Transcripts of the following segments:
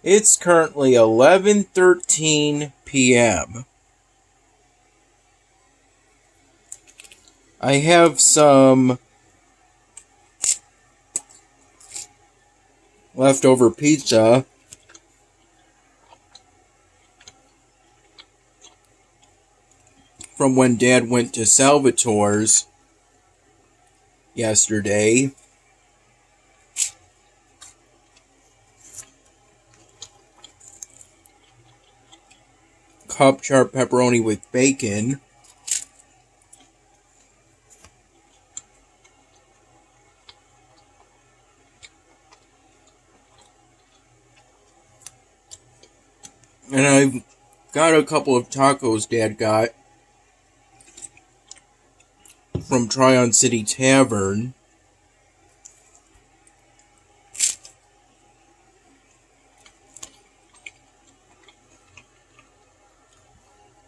It's currently 11:13 p.m. I have some leftover pizza from when Dad went to Salvatore's yesterday. Cup char pepperoni with bacon. And I've got a couple of tacos Dad got from Tryon City Tavern.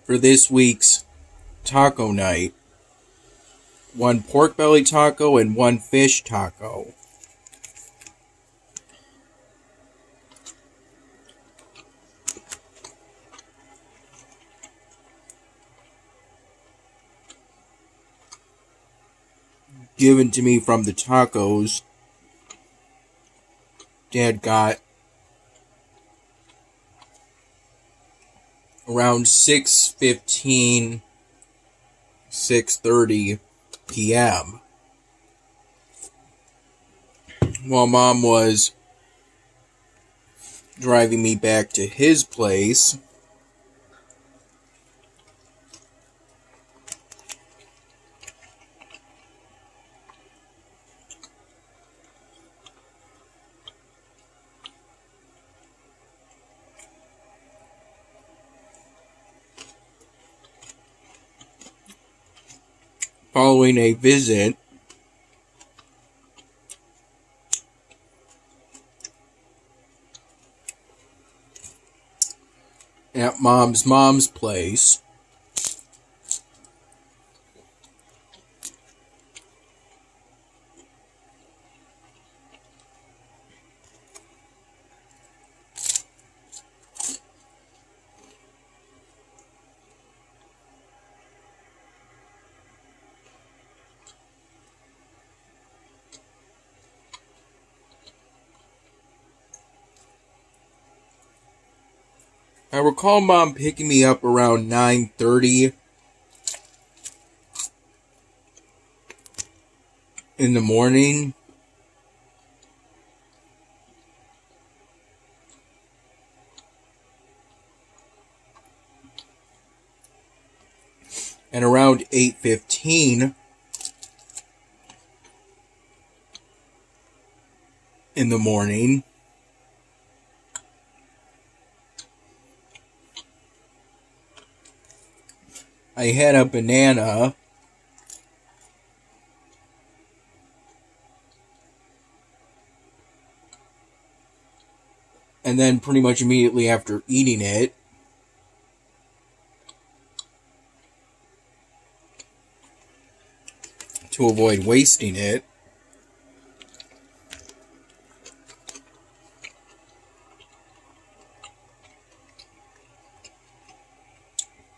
For this week's taco night. One pork belly taco and one fish taco. Given to me from the tacos Dad got around 6:15, 6:30 p.m. while Mom was driving me back to his place. Following a visit at Mom's place. I recall Mom picking me up around 9:30 in the morning. And around 8:15 in the morning, I had a banana and then pretty much immediately after eating it, to avoid wasting it,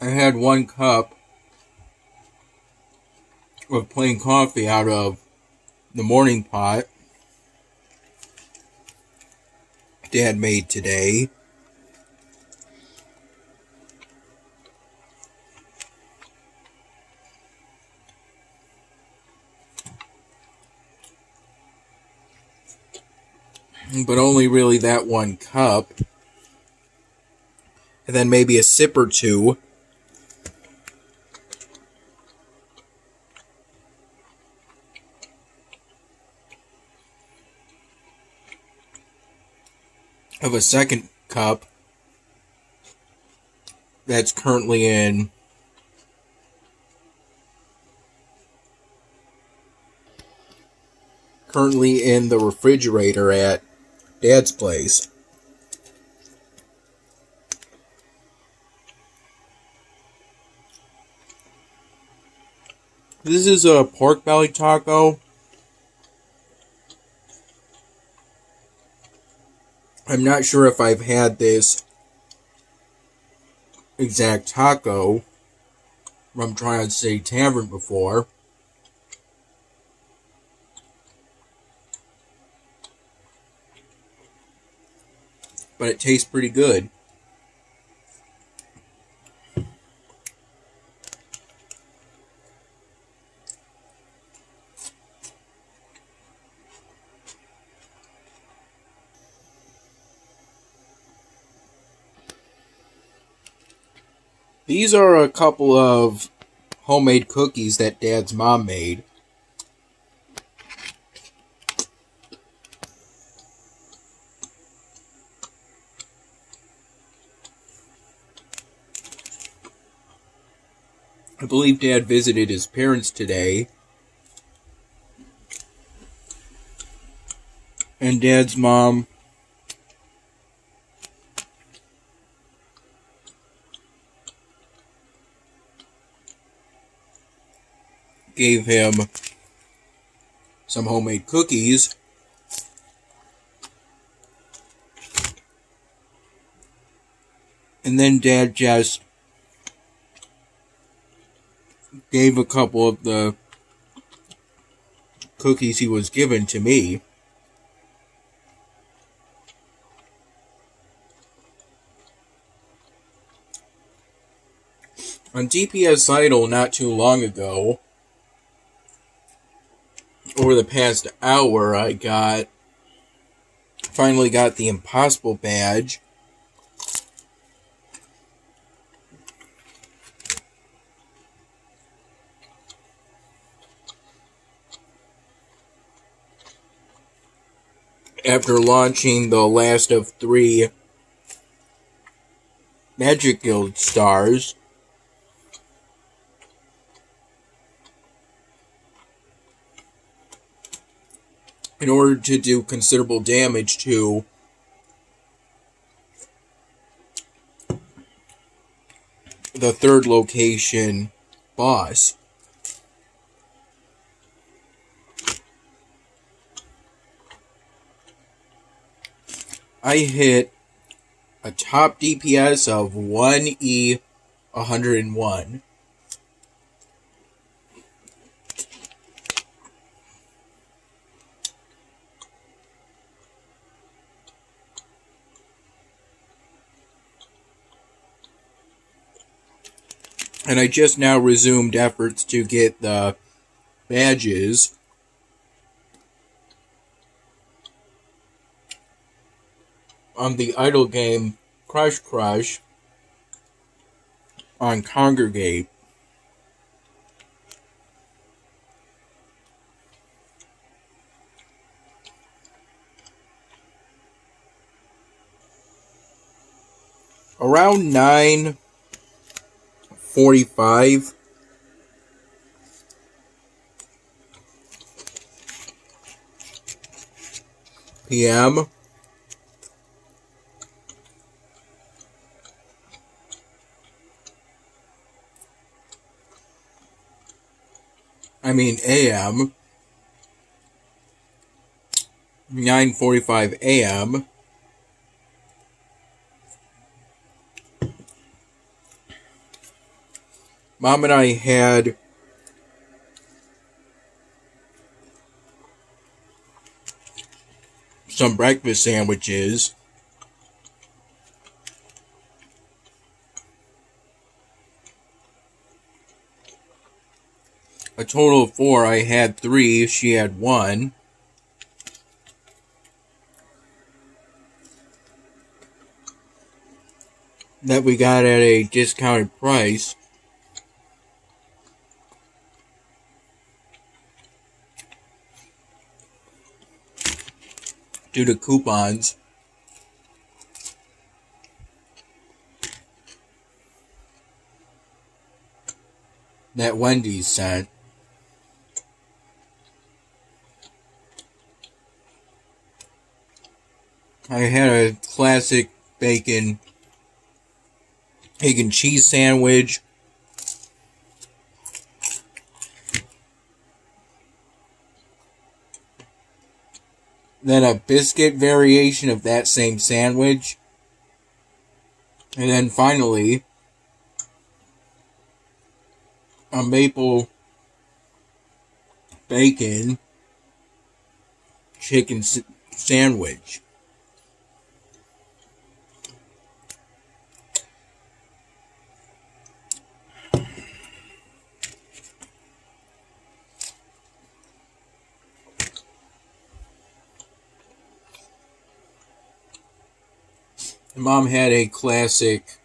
I had 1 cup of plain coffee out of the morning pot Dad made today. But only really that 1 cup. And then maybe a sip or two of a second cup that's currently in the refrigerator at Dad's place. This is a pork belly taco. I'm not sure if I've had this exact taco from Tryon City Tavern before. But it tastes pretty good. These are a couple of homemade cookies that Dad's mom made. I believe Dad visited his parents today. And Dad's mom gave him some homemade cookies. And then Dad just gave a couple of the cookies he was given to me. On DPS Idol not too long ago, over the past hour, I finally got the Impossible badge. After launching the last of 3 Magic Guild stars. In order to do considerable damage to the 3rd location boss. I hit a top DPS of 1E101. And I just now resumed efforts to get the badges. On the idle game Crush Crush on Congregate. Around 9:45 p.m. AM. 9:45 a.m. Mom and I had some breakfast sandwiches. A total of 4. I had 3. She had 1. That we got at a discounted price. Due to coupons. That Wendy's sent. I had a classic bacon, egg and cheese sandwich. then a biscuit variation of that same sandwich, and then finally a maple bacon chicken sandwich. Mom had a classic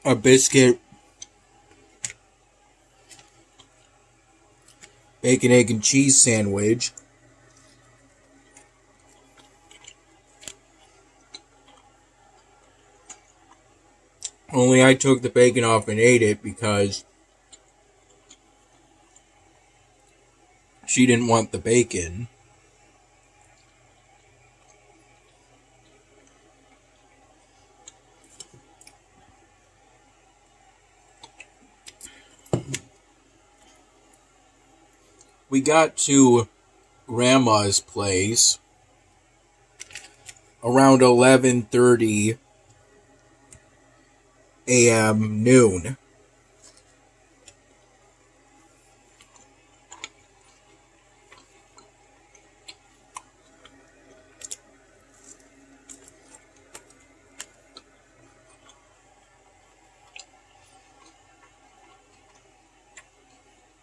a biscuit, bacon, egg, and cheese sandwich. Only I took the bacon off and ate it because she didn't want the bacon. We got to Grandma's place around 11:30 a.m. noon.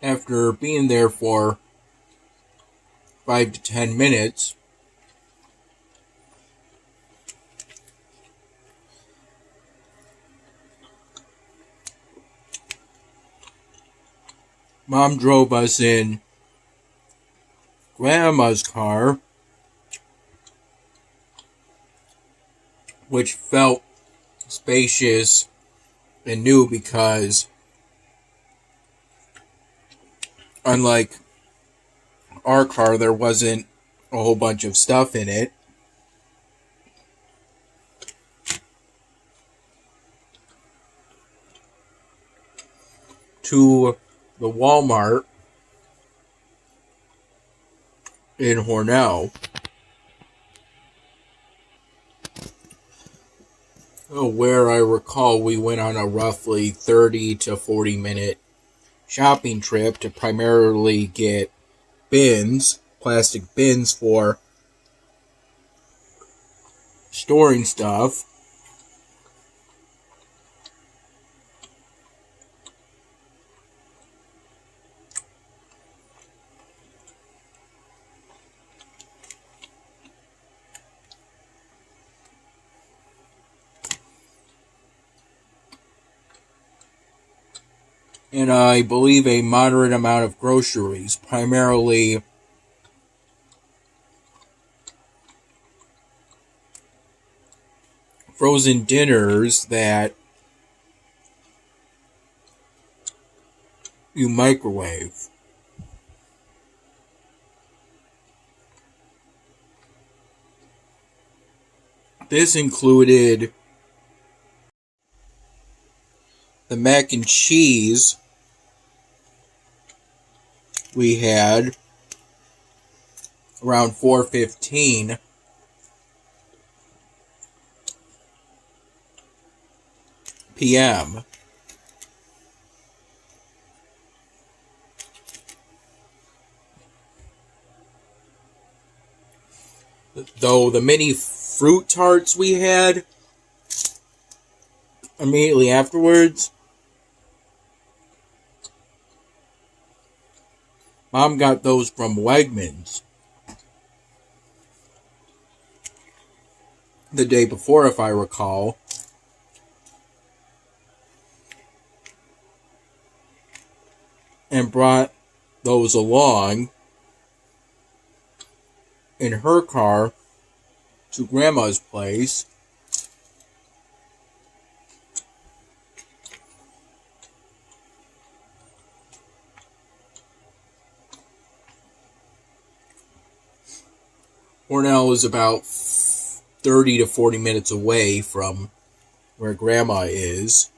After being there for 5 to 10 minutes, Mom drove us in Grandma's car, which felt spacious and new because, unlike our car, there wasn't a whole bunch of stuff in it. To the Walmart in Hornell, where I recall we went on a roughly 30 to 40 minute shopping trip to primarily get bins, plastic bins for storing stuff. And I believe a moderate amount of groceries, primarily frozen dinners that you microwave. This included the mac and cheese we had around 4:15 p.m. Though the mini fruit tarts we had immediately afterwards, Mom got those from Wegmans the day before, if I recall. And brought those along in her car to Grandma's place. Hornell is about 30 to 40 minutes away from where Grandma is.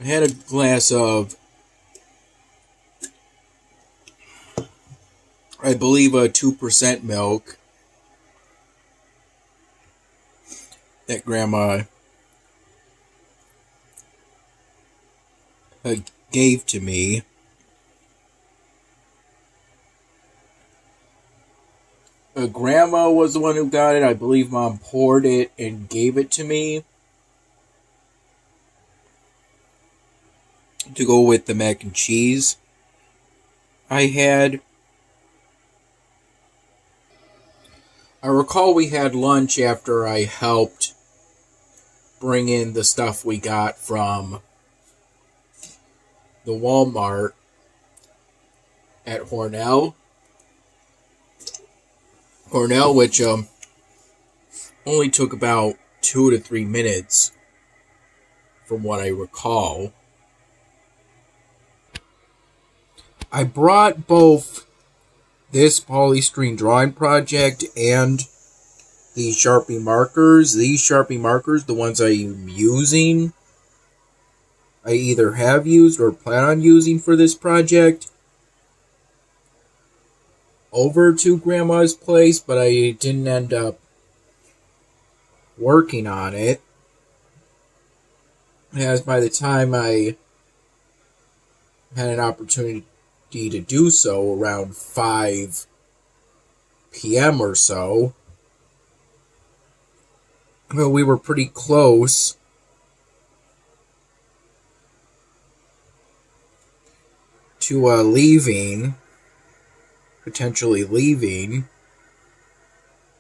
I had a glass of, I believe, a 2% milk that Grandma gave to me. Grandma was the one who got it. I believe Mom poured it and gave it to me to go with the mac and cheese I had. I recall we had lunch after I helped bring in the stuff we got from the Walmart at Hornell. Which only took about 2 to 3 minutes from what I recall. I brought both this polystyrene drawing project and these Sharpie markers. These Sharpie markers, the ones I'm using, I either have used or plan on using for this project, over to Grandma's place, but I didn't end up working on it, as by the time I had an opportunity to do so around 5 p.m. or so, well, we were pretty close to potentially leaving,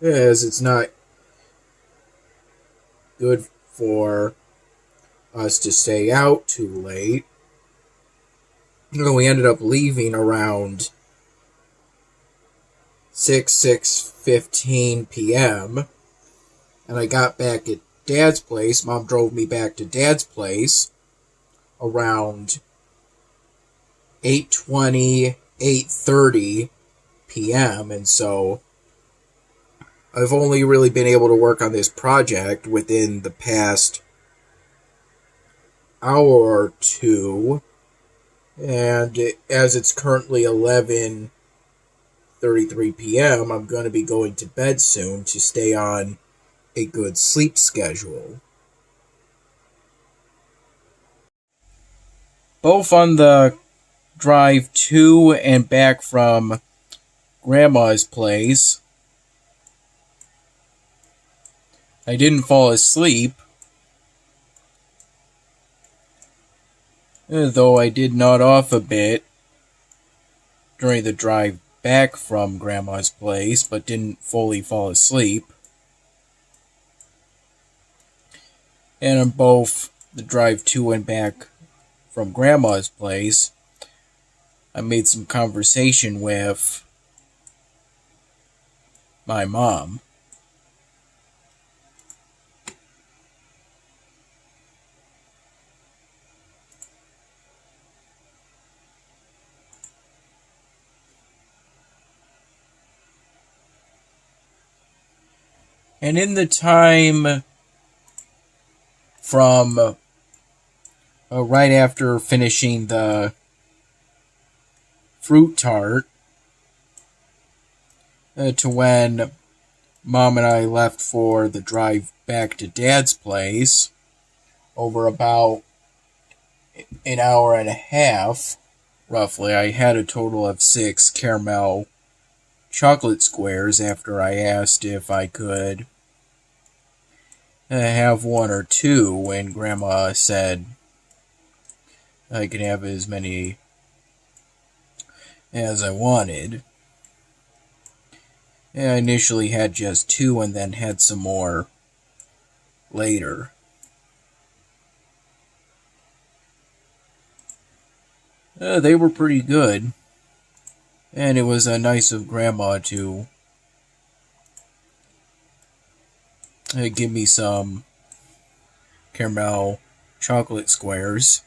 as it's not good for us to stay out too late. We ended up leaving around 6:15 p.m. and I got back at Dad's place. Mom drove me back to Dad's place around 8:20, 8:30 p.m. And so I've only really been able to work on this project within the past hour or two. And as it's currently 11:33 p.m., I'm going to be going to bed soon to stay on a good sleep schedule. Both on the drive to and back from Grandma's place, I didn't fall asleep, though I did nod off a bit during the drive back from Grandma's place, but didn't fully fall asleep. And on both the drive to and back from Grandma's place, I made some conversation with my mom. And in the time from right after finishing the fruit tart to when Mom and I left for the drive back to Dad's place, over about an hour and a half, roughly, I had a total of 6 caramel chocolate squares after I asked if I could have 1 or 2, when Grandma said I could have as many as I wanted. I initially had just 2 and then had some more later. They were pretty good, and it was nice of Grandma to give me some caramel chocolate squares.